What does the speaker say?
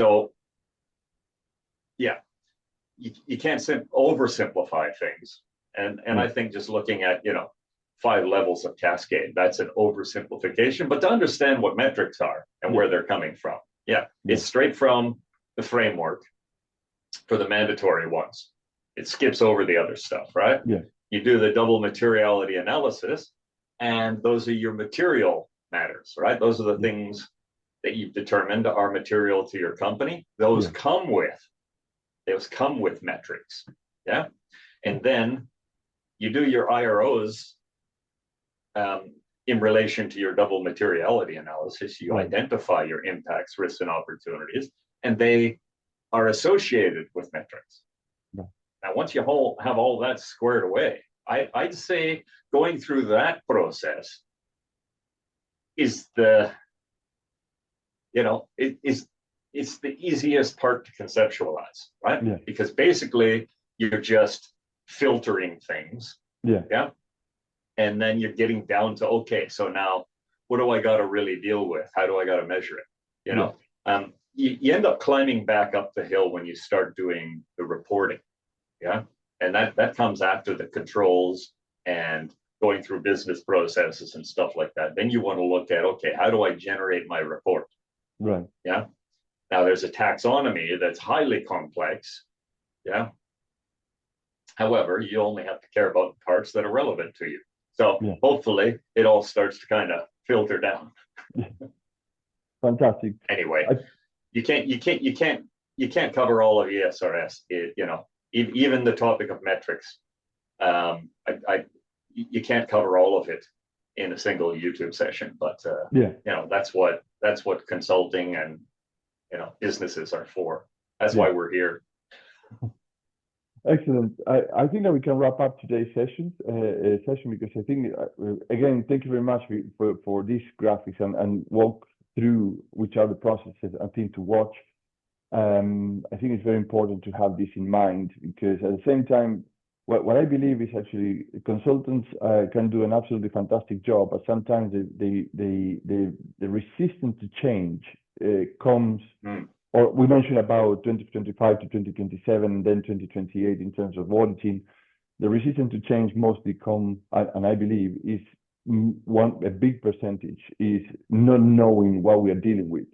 So yeah, you can't oversimplify things. And I think just looking at, 5 levels of cascade, that's an oversimplification. But to understand what metrics are and where they're coming from, it's straight from the framework for the mandatory ones. It skips over the other stuff, right? Yeah. You do the double materiality analysis, and those are your material matters, right? Those are the things that you've determined are material to your company. Those come with metrics. Yeah. And then you do your IROs in relation to your double materiality analysis. You identify your impacts, risks, and opportunities, and they are associated with metrics. Yeah. Now, once you have all that squared away, I'd say going through that process is it's the easiest part to conceptualize, right? Yeah. Because basically you're just filtering things. Yeah. Yeah. And then you're getting down to, okay, so now what do I got to really deal with? How do I got to measure it? You end up climbing back up the hill when you start doing the reporting. Yeah. And that comes after the controls and going through business processes and stuff like that. Then you want to look at, okay, how do I generate my report? Right. Yeah. Now there's a taxonomy that's highly complex. Yeah. However, you only have to care about the parts that are relevant to you. So hopefully it all starts to kind of filter down. Fantastic. Anyway, you can't cover all of ESRS. Even the topic of metrics. You can't cover all of it in a single YouTube session, but that's what consulting and businesses are for. That's why we're here. Excellent. I think that we can wrap up today's session because I think again, thank you very much for these graphics and walk through which are the processes I think to watch. I think it's very important to have this in mind because at the same time, what I believe is actually consultants can do an absolutely fantastic job, but sometimes the resistance to change comes. Or we mentioned about 2025 to 2027, and then 2028 in terms of auditing. The resistance to change mostly come, and I believe is a big percentage is not knowing what we are dealing with.